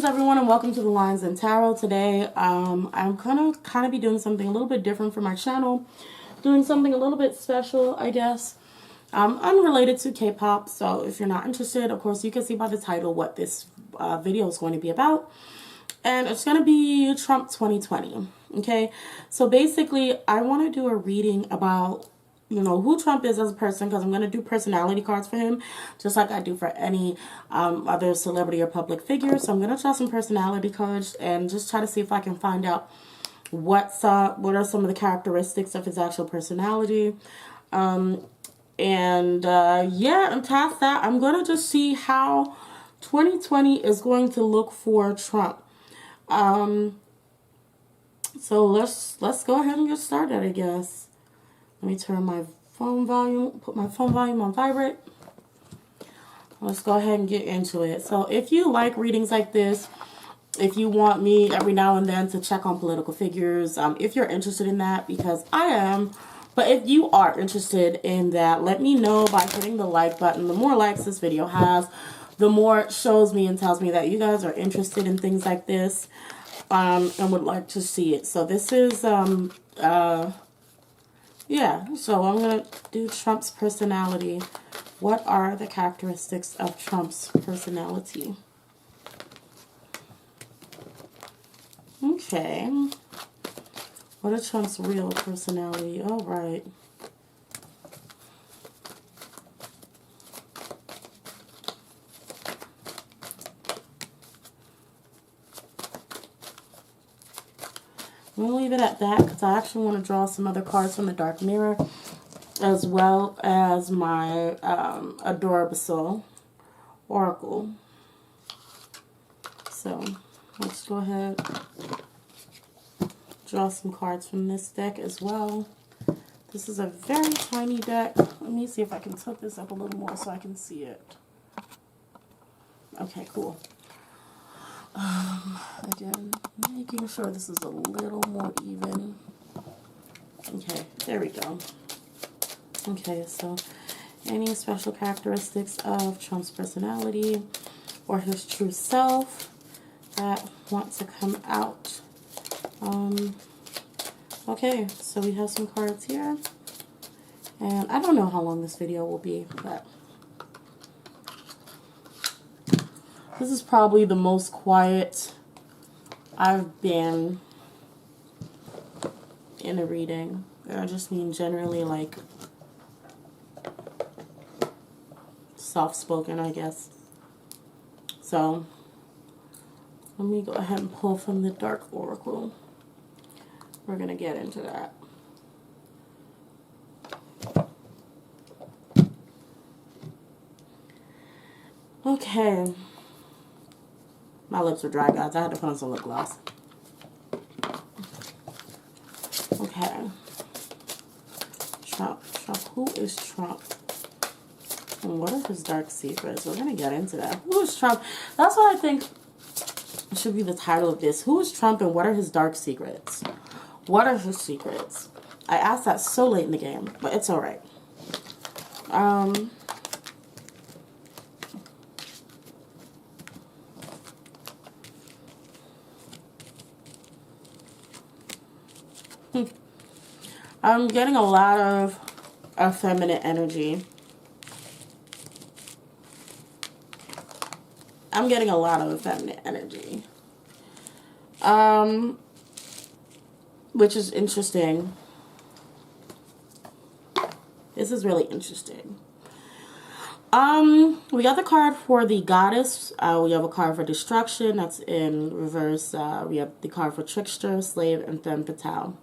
everyone, and welcome to the Lines and Tarot. Today, I'm gonna kind of be doing something a little bit different for my channel, doing something a little bit special, I guess, unrelated to K-pop. So if you're not interested, of course, you can see by the title what this video is going to be about, and it's going to be Trump 2020. Okay, so basically, I want to do a reading about who Trump is as a person, because I'm going to do personality cards for him, just like I do for any other celebrity or public figure. So I'm going to draw some personality cards and just try to see if I can find out what are some of the characteristics of his actual personality. Yeah, and past that, I'm going to just see how 2020 is going to look for Trump. So let's go ahead and get started, I guess. Let me turn my phone volume, put my phone volume on vibrate. Let's go ahead and get into it. So if you like readings like this, if you want me every now and then to check on political figures, if you're interested in that, because I am, but if you are interested in that, let me know by hitting the like button. The more likes this video has, the more it shows me and tells me that you guys are interested in things like this, and would like to see it. So this is, yeah, so I'm going to do Trump's personality. What are the characteristics of Trump's personality? Okay. What is Trump's real personality? All right. I'm going to leave it at that because I actually want to draw some other cards from the Dark Mirror, as well as my Adorable Soul Oracle. So let's go ahead, draw some cards from this deck as well. This is a very tiny deck. Let me see if I can tilt this up a little more so I can see it. Okay, cool. Again, making sure this is a little more even. Okay, there we go. Okay, so any special characteristics of Trump's personality or his true self that want to come out. Okay, so we have some cards here. And I don't know how long this video will be, but this is probably the most quiet I've been in a reading. I just mean generally like soft-spoken, I guess. So let me go ahead and pull from the Dark Oracle. We're going to get into that. Okay. My lips are dry, guys. I had to put on some lip gloss. Okay. Trump. Who is Trump? And what are his dark secrets? We're going to get into that. Who is Trump? That's what I think should be the title of this. Who is Trump and what are his dark secrets? What are his secrets? I asked that so late in the game, but it's alright. I'm getting a lot of feminine energy. I'm getting a lot of feminine energy. Which is interesting. This is really interesting. We got the card for the Goddess. We have a card for Destruction. That's in reverse. We have the card for Trickster, Slave, and Femme Fatale.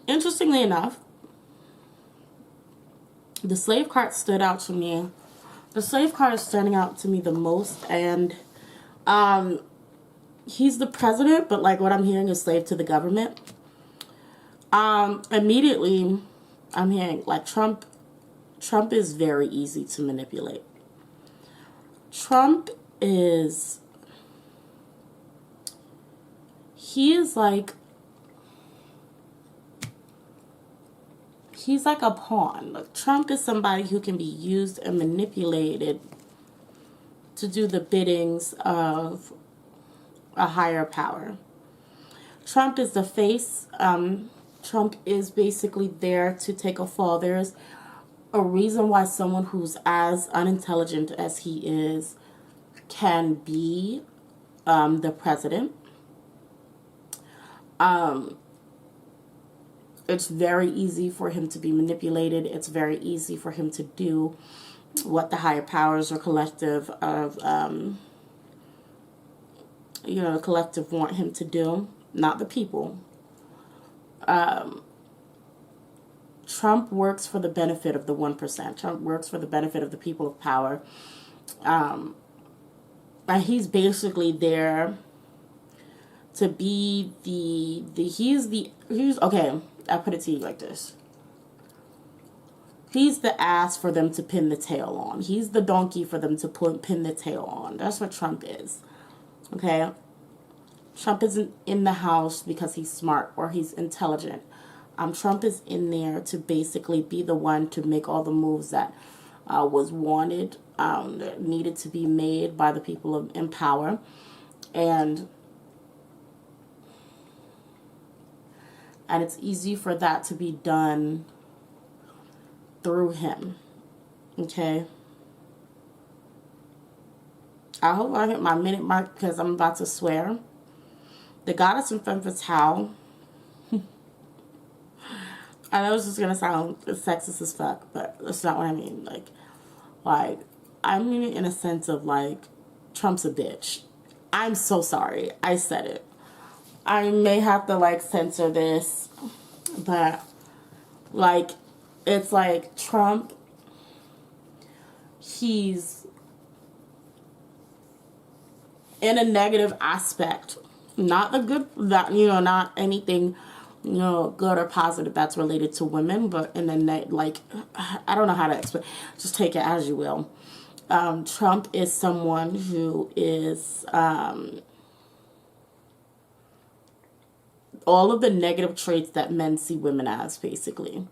Interestingly enough, the Slave card stood out to me. The Slave card is standing out to me the most, and he's the president, but like what I'm hearing is slave to the government. Immediately, I'm hearing like Trump is very easy to manipulate. Trump is, he is like, he's like a pawn. Like, Trump is somebody who can be used and manipulated to do the biddings of a higher power. Trump is the face. Trump is basically there to take a fall. There's a reason why someone who's as unintelligent as he is can be the president. It's very easy for him to be manipulated. It's very easy for him to do what the higher powers or collective of, the collective want him to do, not the people. Trump works for the benefit of the 1%. Trump works for the benefit of the people of power. And he's basically there to be okay, I'll put it to you like this. He's the ass for them to pin the tail on. He's the donkey for them to pin the tail on. That's what Trump is. Okay? Trump isn't in the house because he's smart or he's intelligent. Trump is in there to basically be the one to make all the moves that was wanted, that needed to be made by the people in power. And it's easy for that to be done through him. Okay? I hope I hit my minute mark because I'm about to swear. The goddess in femme fatale. I know this is going to sound sexist as fuck, but that's not what I mean. Like, I mean it in a sense of, like, Trump's a bitch. I'm so sorry. I said it. I may have to, like, censor this, but, like, it's like Trump, he's in a negative aspect. Not the good, that, not anything, good or positive that's related to women, but in the like, I don't know how to explain. Just take it as you will. Trump is someone who is all of the negative traits that men see women as, basically.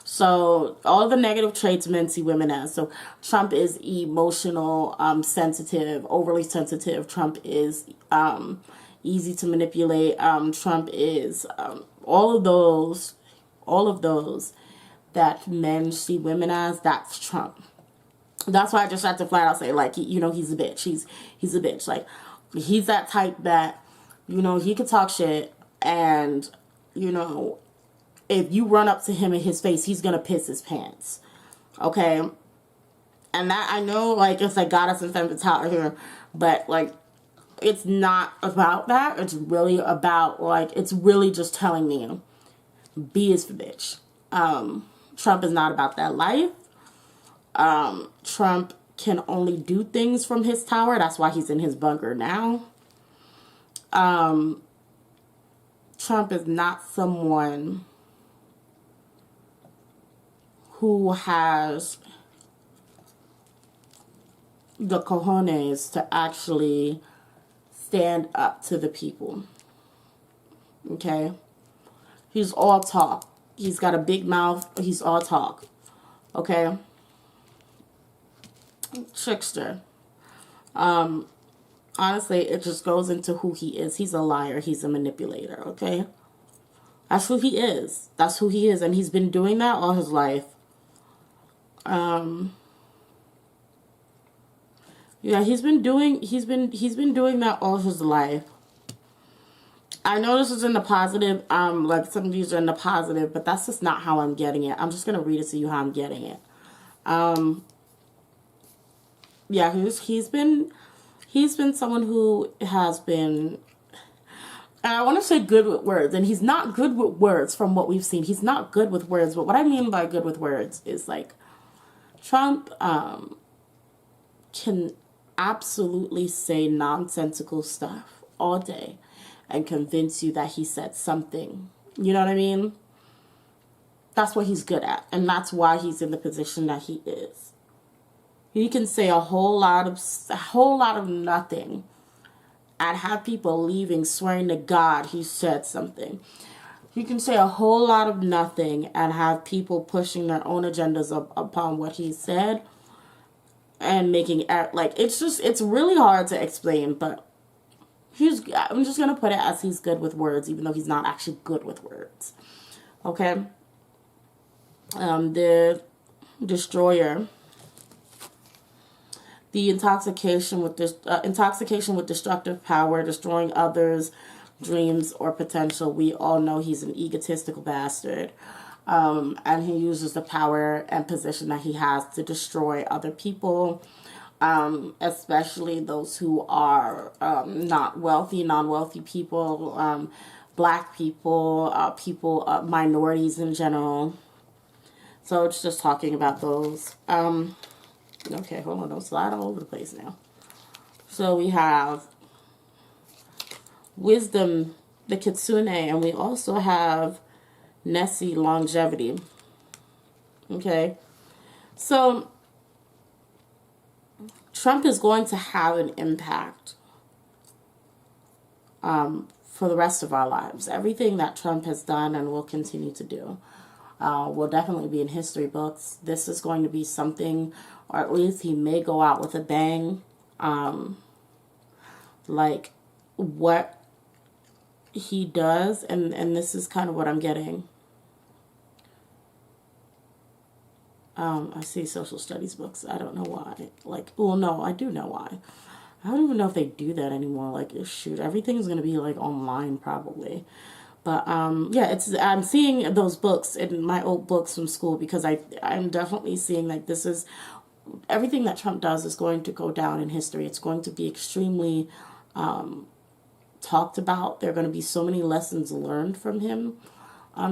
So all of the negative traits men see women as. So Trump is emotional, sensitive, overly sensitive. Trump is easy to manipulate. Trump is all of those that men see women as. That's Trump. That's why I just have to flat out say, like, he's a bitch. He's a bitch. Like, he's that type that, he could talk shit, and if you run up to him in his face, he's gonna piss his pants. Okay? And that, I know, like, it's like goddess and femme fatale here, but, like, it's not about that. It's really about, like, it's really just telling me, be his bitch. Trump is not about that life. Trump can only do things from his tower. That's why he's in his bunker now. Trump is not someone who has the cojones to actually stand up to the people. Okay? He's all talk. He's got a big mouth. He's all talk. Okay? Trickster. Honestly, it just goes into who he is. He's a liar. He's a manipulator. Okay? That's who he is. That's who he is. And he's been doing that all his life. Yeah, he's been doing that all his life. I know this is in the positive, like some of these are in the positive, but that's just not how I'm getting it. I'm just gonna read it to you how I'm getting it. Yeah, he's been someone who has been, and I want to say good with words, and he's not good with words from what we've seen. He's not good with words, but what I mean by good with words is, like, Trump can absolutely say nonsensical stuff all day and convince you that he said something. You know what I mean? That's what he's good at, and that's why he's in the position that he is. He can say a whole lot of nothing and have people leaving swearing to God he said something. He can say a whole lot of nothing and have people pushing their own agendas upon what he said and making like, it's really hard to explain, but I'm just gonna put it as he's good with words, even though he's not actually good with words. Okay. The destroyer, the intoxication with destructive power, destroying others' dreams or potential. We all know he's an egotistical bastard. And he uses the power and position that he has to destroy other people, especially those who are not wealthy, non-wealthy people, black people, minorities in general. So it's just talking about those. Okay, hold on, don't slide all over the place now. So we have wisdom, the kitsune, and we also have Nessie, longevity. Okay, so Trump is going to have an impact for the rest of our lives. Everything that Trump has done and will continue to do will definitely be in history books. This is going to be something, or at least he may go out with a bang. Like what he does, and this is kind of what I'm getting. I see social studies books. I don't know why. Like, well, no, I do know why. I don't even know if they do that anymore. Like, shoot, everything's going to be, like, online probably. But, yeah, I'm seeing those books in my old books from school, because I'm definitely seeing, like, this is, everything that Trump does is going to go down in history. It's going to be extremely talked about. There are going to be so many lessons learned from him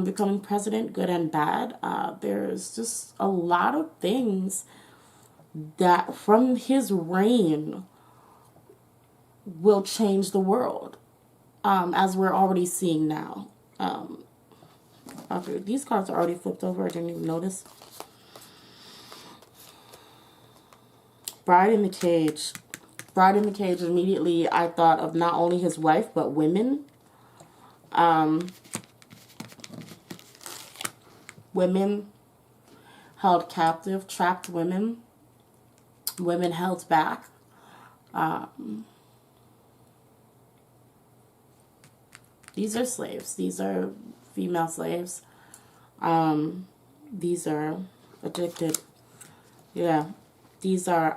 becoming president, good and bad. There's just a lot of things that from his reign will change the world, as we're already seeing now. Okay, these cards are already flipped over. I didn't even notice. Bride in the Cage. Bride in the Cage, immediately I thought of not only his wife, but women. Women held captive, trapped women. Women held back. These are slaves. These are female slaves. These are addicted. Yeah. These are,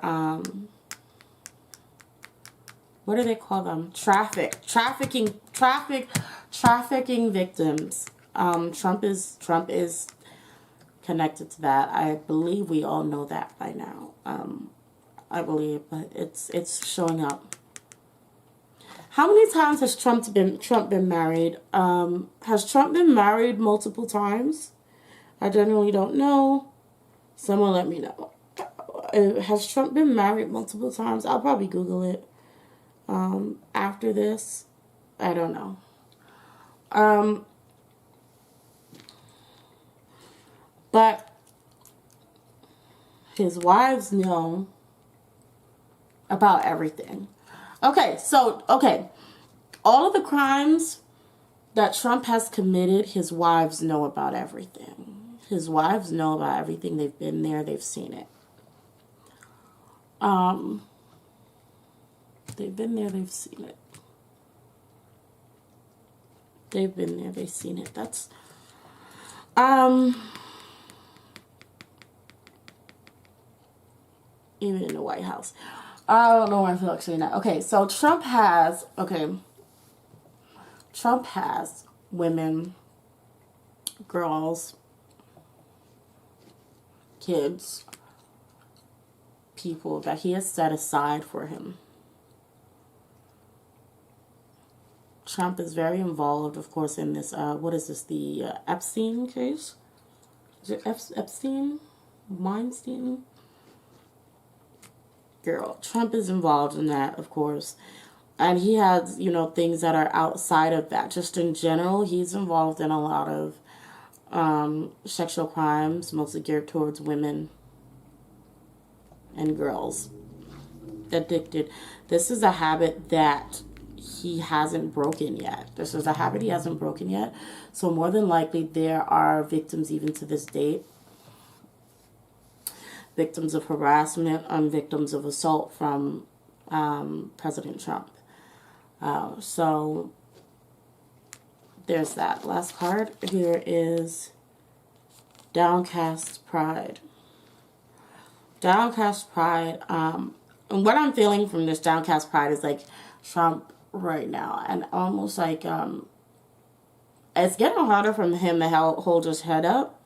what do they call them? Trafficking victims. Trump is connected to that. I believe we all know that by now. I believe, but it's showing up. How many times has Trump been married? Has Trump been married multiple times? I genuinely don't know. Someone let me know. Has Trump been married multiple times? I'll probably Google it after this. I don't know. But his wives know about everything. Okay, all of the crimes that Trump has committed, his wives know about everything. His wives know about everything. They've been there. They've seen it. They've been there. They've seen it. They've been there. They've seen it. That's, even in the White House. I don't know why I feel like saying that. Okay, so Trump has women, girls, kids, people that he has set aside for him. Trump is very involved, of course, in this, what is this, the Epstein case? Is it Epstein? Weinstein? Girl, Trump is involved in that, of course. And he has, things that are outside of that. Just in general, he's involved in a lot of sexual crimes, mostly geared towards women and girls. Addicted. This is a habit that he hasn't broken yet. This is a habit he hasn't broken yet. So more than likely, there are victims even to this date. victims of harassment and victims of assault from President Trump. So there's that. Last card here is Downcast Pride. Downcast Pride. And what I'm feeling from this Downcast Pride is like Trump right now, and almost like it's getting harder for him to hold his head up.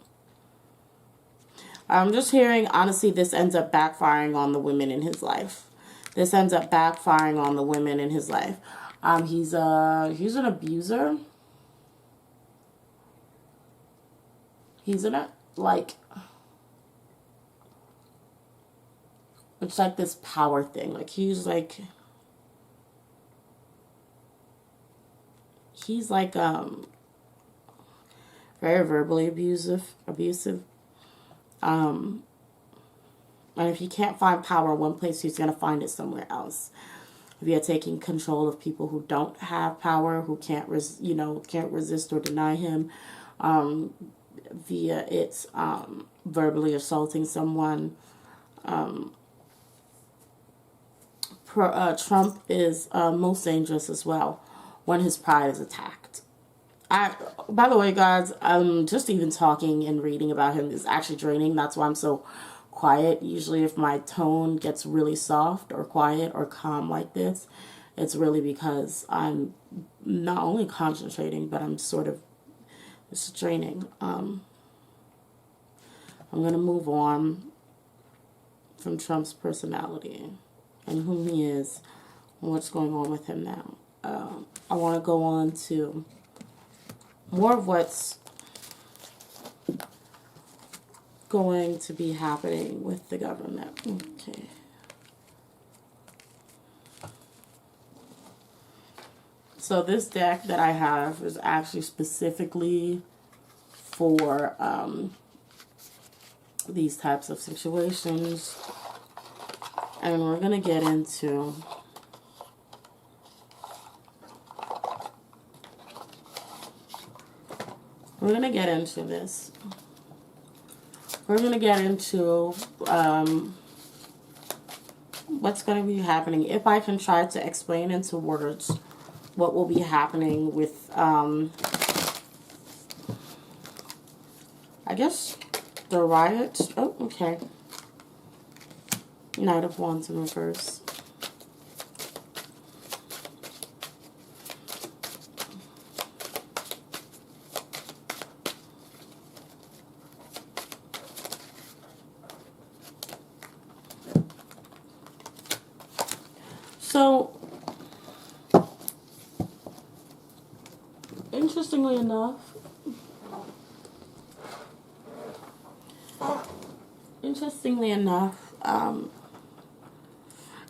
I'm just hearing, honestly, this ends up backfiring on the women in his life. This ends up backfiring on the women in his life. He's an abuser. He's it's like this power thing. Like he's like very verbally abusive. And if he can't find power in one place, he's gonna find it somewhere else. If you're taking control of people who don't have power, who can't resist or deny him, via it's verbally assaulting someone. Trump is most dangerous as well when his pride is attacked. By the way, guys, just even talking and reading about him is actually draining. That's why I'm so quiet. Usually if my tone gets really soft or quiet or calm like this, it's really because I'm not only concentrating, but I'm sort of, it's draining. I'm going to move on from Trump's personality and who he is and what's going on with him now. I want to go on to more of what's going to be happening with the government. Okay. So this deck that I have is actually specifically for these types of situations. And we're going to get into this. We're going to get into what's going to be happening. If I can try to explain into words what will be happening with, I guess, the riots. Oh, okay. Knight of Wands in reverse. So, interestingly enough,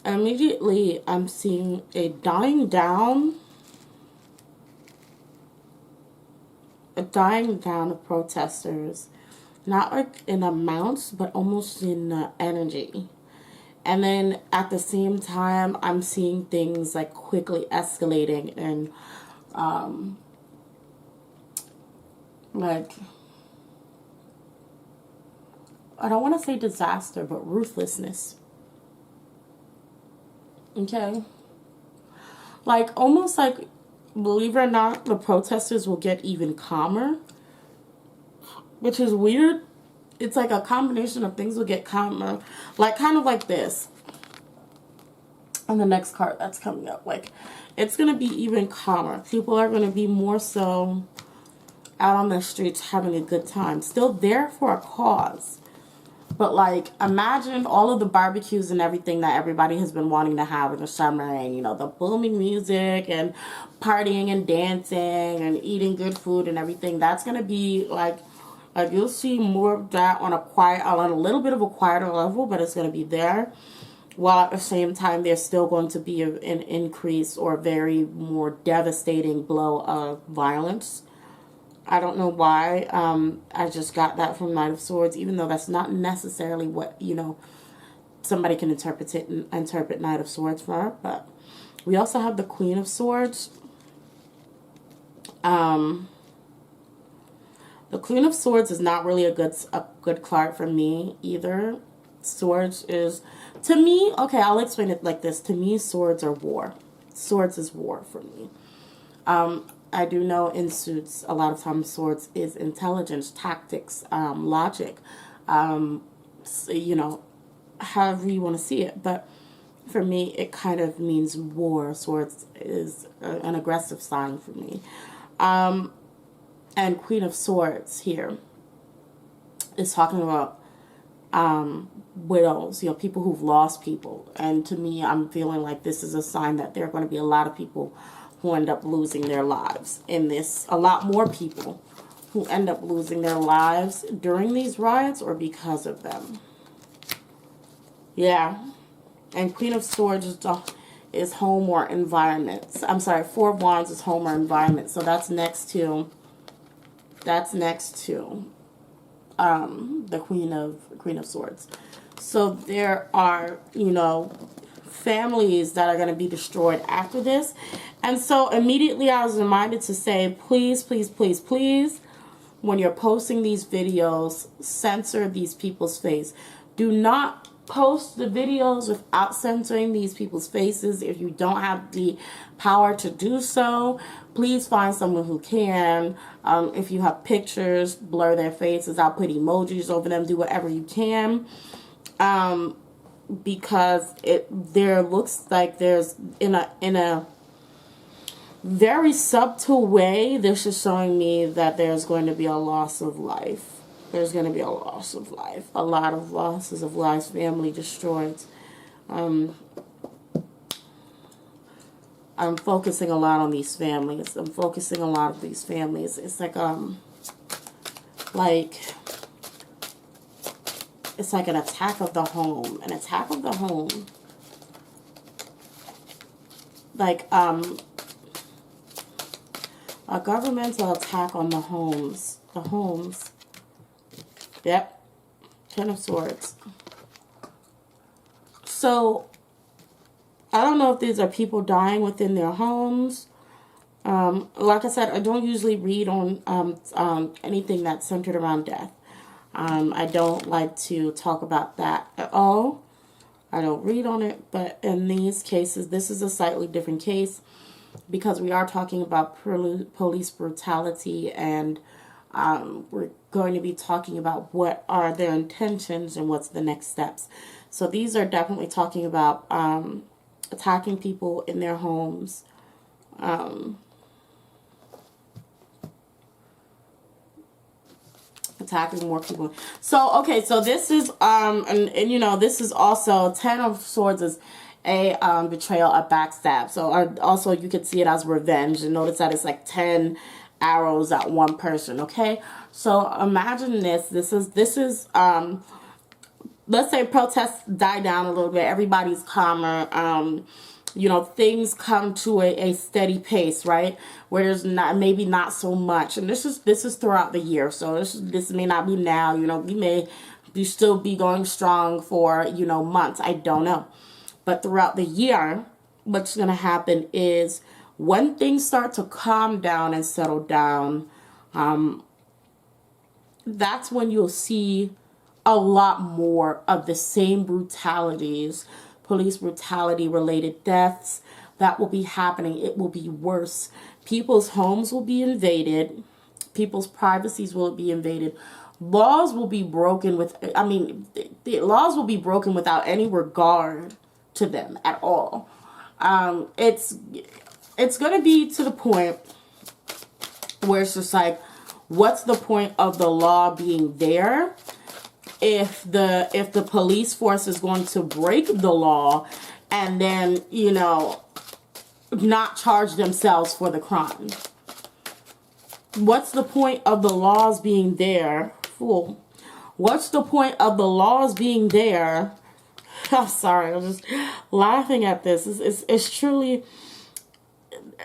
immediately I'm seeing a dying down of protesters, not like in amounts, but almost in energy. And then at the same time, I'm seeing things like quickly escalating and like, I don't want to say disaster, but ruthlessness. Okay? Like, almost like, believe it or not, the protesters will get even calmer, which is weird. It's like a combination of things will get calmer. Like, kind of like this. And the next card that's coming up. Like, it's going to be even calmer. People are going to be more so out on the streets having a good time. Still there for a cause. But, like, imagine all of the barbecues and everything that everybody has been wanting to have in the summer. And, you know, the booming music and partying and dancing and eating good food and everything. That's going to be, like, you'll see more of that on a little bit of a quieter level, but it's going to be there. While at the same time, there's still going to be an increase or very more devastating blow of violence. I don't know why. I just got that from Knight of Swords, even though that's not necessarily what, you know, somebody can interpret Knight of Swords for. But we also have the Queen of Swords. The Queen of Swords is not really a good card for me either. Swords is, to me, okay, I'll explain it like this. To me, swords are war. Swords is war for me. I do know in Suits, a lot of times swords is intelligence, tactics, logic, you know, however you want to see it. But for me, it kind of means war. Swords is an aggressive sign for me. And Queen of Swords here is talking about widows, you know, people who've lost people. And to me, I'm feeling like this is a sign that there are going to be a lot of people who end up losing their lives in this. A lot more people who end up losing their lives during these riots or because of them. Yeah. And Queen of Swords is home or environment. I'm sorry, Four of Wands is home or environment. So that's next to the Queen of Swords. So there are, you know, families that are going to be destroyed after this. And so immediately I was reminded to say, please, please, please, please, when you're posting these videos, censor these people's face. Do not post the videos without censoring these people's faces. If you don't have the power to do so, please find someone who can. If you have pictures, blur their faces. I'll put emojis over them. Do whatever you can. Because there looks like there's in a very subtle way, this is showing me that there's going to be a loss of life. There's going to be a loss of life. A lot of losses of lives, family destroyed. I'm focusing a lot on these families. I'm focusing a lot of these families. It's like it's like an attack of the home. An attack of the home. Like a governmental attack on the homes. The homes. Yep. Ten of Swords. So, I don't know if these are people dying within their homes. Like I said, I don't usually read on anything that's centered around death. I don't like to talk about that at all. I don't read on it. But in these cases, this is a slightly different case because we are talking about police brutality, and we're going to be talking about what are their intentions and what's the next steps. So these are definitely talking about attacking people in their homes, attacking more people. So okay, so this is and you know, this is also Ten of Swords is a betrayal, a backstab. So also you could see it as revenge, and notice that it's like 10 arrows at one person. Okay, so imagine this is let's say protests die down a little bit, everybody's calmer, you know, things come to a steady pace, right, where there's maybe not so much. And this is throughout the year, so this may not be now, you know, we may still be going strong for, you know, months, I don't know. But throughout the year, what's going to happen is when things start to calm down and settle down, that's when you'll see a lot more of the same brutalities, police brutality related deaths that will be happening. It will be worse. People's homes will be invaded. People's privacies will be invaded. Laws will be broken the laws will be broken without any regard to them at all. It's going to be to the point where it's just like, what's the point of the law being there if the police force is going to break the law and then, you know, not charge themselves for the crime? What's the point of the laws being there? Fool. What's the point of the laws being there? I'm sorry, I'm just laughing at this. It's truly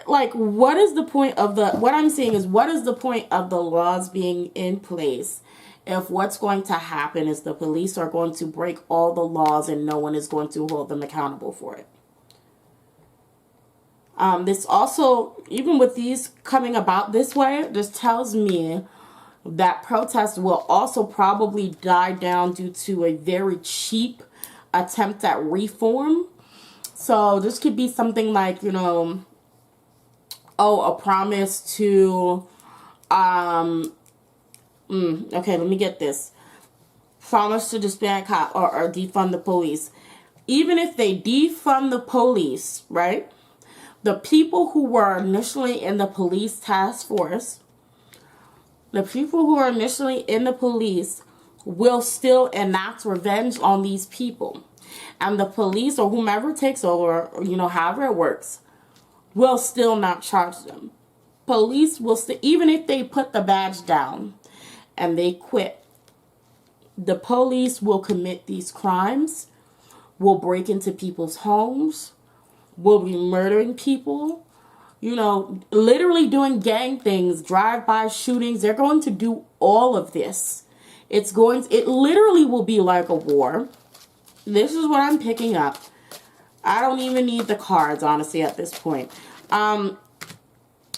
like, what is the point of what I'm saying is, what is the point of the laws being in place if what's going to happen is the police are going to break all the laws and no one is going to hold them accountable for it? This also, even with these coming about this way, this tells me That protest will also probably die down due to a very cheap attempt at reform. So this could be something like, you know, oh, a promise to, okay, let me get this. Promise to disband cop or defund the police. Even if they defund the police, right? The people who were initially in the police task force, the people who are initially in the police will still enact revenge on these people. And the police or whomever takes over, you know, however it works, will still not charge them. Police will still, even if they put the badge down and they quit, the police will commit these crimes, will break into people's homes, will be murdering people, you know, literally doing gang things, drive-by shootings. They're going to do all of this. It literally will be like a war. This is what I'm picking up. I don't even need the cards, honestly, at this point.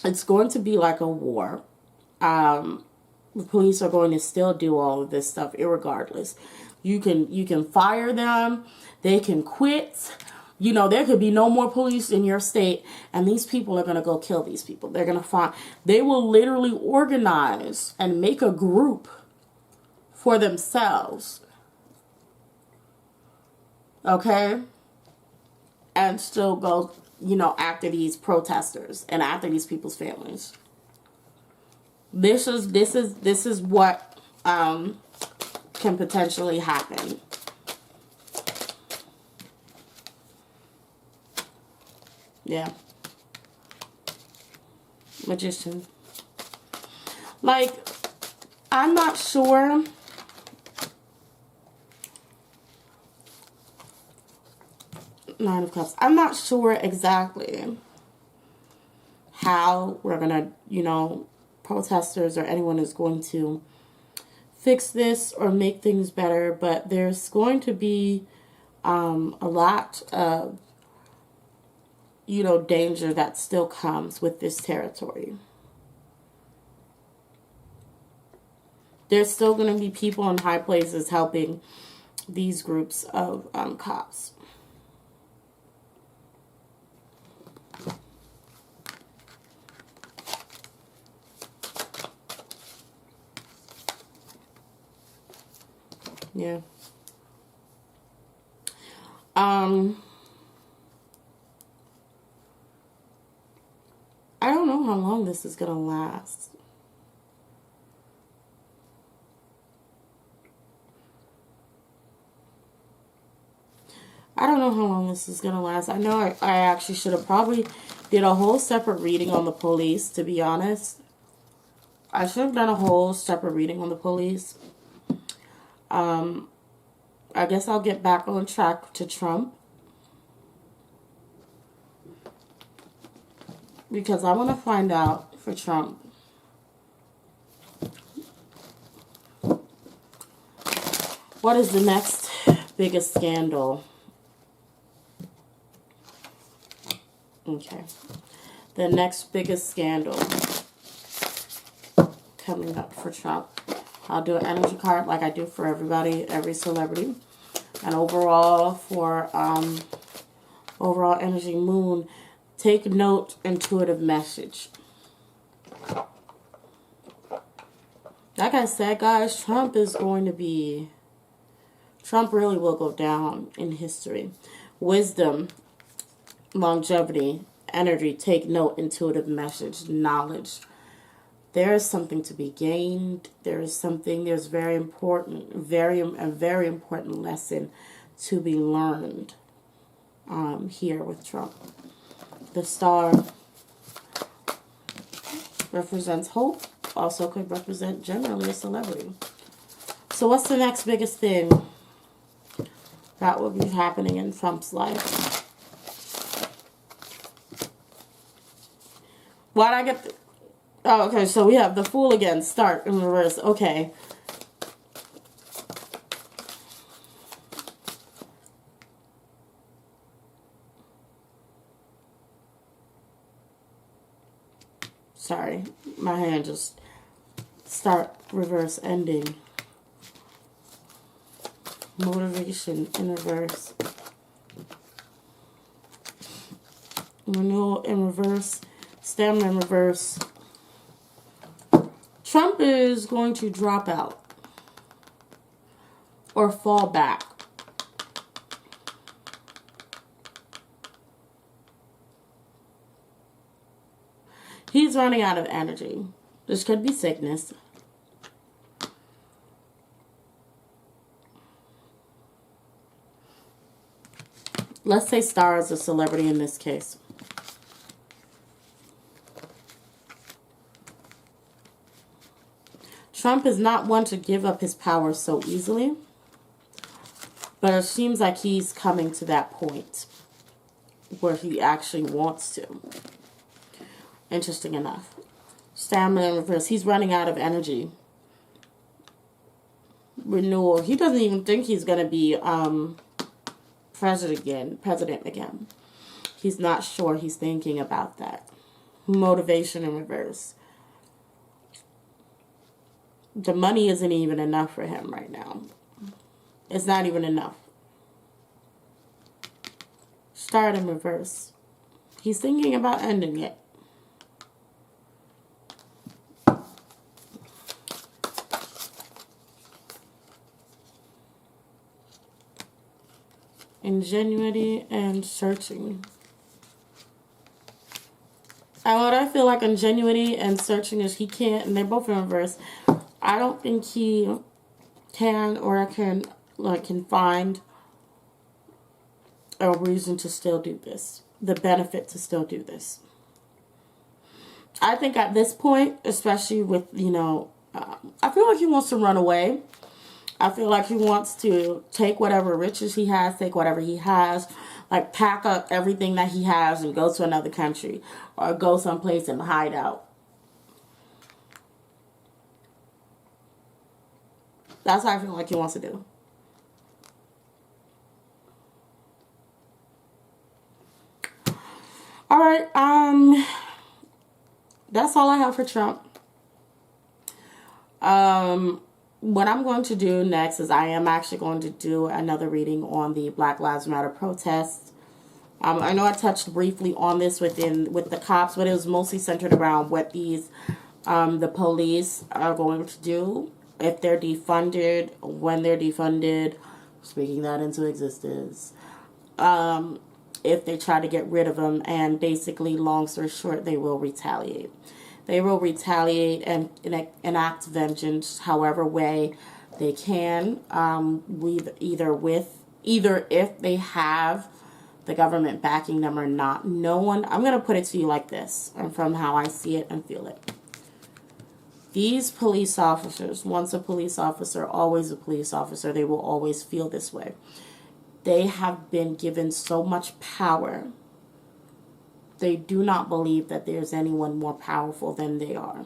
It's going to be like a war. The police are going to still do all of this stuff irregardless. You can fire them. They can quit. You know, there could be no more police in your state, and these people are going to go kill these people. They're going to they will literally organize and make a group for themselves. Okay? And still go, you know, after these protesters and after these people's families. This is what can potentially happen. Yeah. Magician. Like, I'm not sure. Nine of Cups. I'm not sure exactly how we're gonna, you know, protesters or anyone is going to fix this or make things better, but there's going to be a lot of, you know, danger that still comes with this territory. There's still going to be people in high places helping these groups of cops. Yeah. I don't know how long this is gonna last. I don't know how long this is gonna last. I know I actually should have probably did a whole separate reading on the police, to be honest. I should have done a whole separate reading on the police. I guess I'll get back on track to Trump. Because I want to find out for Trump what is the next biggest scandal. Okay. The next biggest scandal coming up for Trump. I'll do an energy card like I do for everybody, every celebrity. And overall for overall energy moon, take note, intuitive message. Like I said, guys, Trump really will go down in history. Wisdom, longevity, energy, take note, intuitive message, knowledge. There is something to be gained. There's a very important lesson to be learned here with Trump. The star represents hope. Also could represent generally a celebrity. So what's the next biggest thing that will be happening in Trump's life? Why'd I get... Oh, okay, so we have the Fool again. Start in reverse. Okay. Sorry, my hand just Start, reverse, ending. Motivation in reverse. Renewal in reverse. Stamina in reverse. Trump is going to drop out or fall back. He's running out of energy. This could be sickness. Let's say Star is a celebrity in this case. Trump is not one to give up his power so easily, but it seems like he's coming to that point where he actually wants to. Interesting enough. Stamina in reverse. He's running out of energy. Renewal. He doesn't even think he's going to be president again. He's not sure. He's thinking about that. Motivation in reverse. The money isn't even enough for him right now. It's not even enough. Start in reverse. He's thinking about ending it. Ingenuity and searching. And what I feel like ingenuity and searching is he can't, and they're both in reverse. I don't think he can or can find a reason to still do this. The benefit to still do this. I think at this point, especially with, I feel like he wants to run away. I feel like he wants to take whatever riches he has, take whatever he has, like pack up everything that he has and go to another country or go someplace and hide out. That's what I feel like he wants to do. All right, that's all I have for Trump. What I'm going to do next is I am actually going to do another reading on the Black Lives Matter protests. I know I touched briefly on this with the cops, but it was mostly centered around what the police are going to do if they're defunded, when they're defunded, speaking that into existence, if they try to get rid of them, and basically, long story short, they will retaliate. They will retaliate and enact vengeance however way they can. Either if they have the government backing them or not. No one. I'm going to put it to you like this, and from how I see it and feel it. These police officers, once a police officer, always a police officer, they will always feel this way. They have been given so much power. They do not believe that there's anyone more powerful than they are.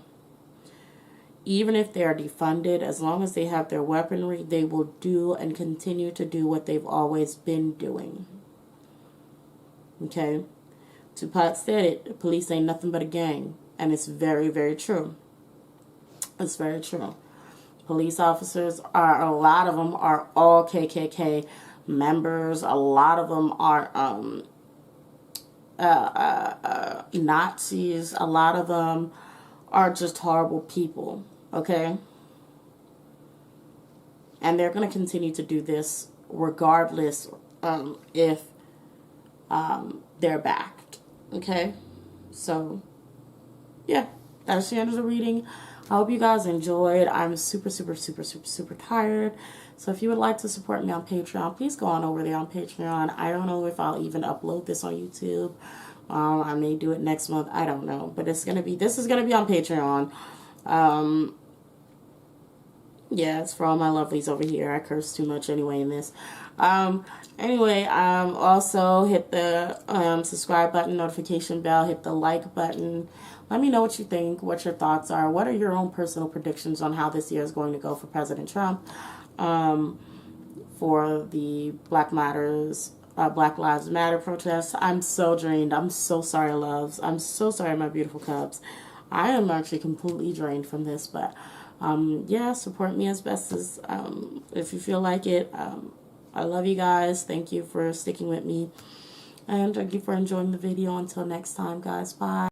Even if they are defunded, as long as they have their weaponry, they will do and continue to do what they've always been doing. Okay? Tupac said it, the police ain't nothing but a gang. And it's very, very true. It's very true. Police officers a lot of them are all KKK members. A lot of them are Nazis. A lot of them are just horrible people. Okay? And they're going to continue to do this regardless if they're backed. Okay? So, yeah. That's the end of the reading. I hope you guys enjoyed. I'm super, super, super, super, super tired. So if you would like to support me on Patreon, please go on over there on Patreon. I don't know if I'll even upload this on YouTube. I may do it next month. I don't know. But this is gonna be on Patreon. Yeah, it's for all my lovelies over here. I curse too much anyway in this. Also hit the subscribe button, notification bell, hit the like button. Let me know what you think, what your thoughts are. What are your own personal predictions on how this year is going to go for President Trump? For the Black Lives Matter protests. I'm so drained. I'm so sorry, loves. I'm so sorry, my beautiful cubs. I am actually completely drained from this, but Yeah, support me as best as if you feel like it. I love you guys. Thank you for sticking with me. And thank you for enjoying the video. Until next time, guys. Bye.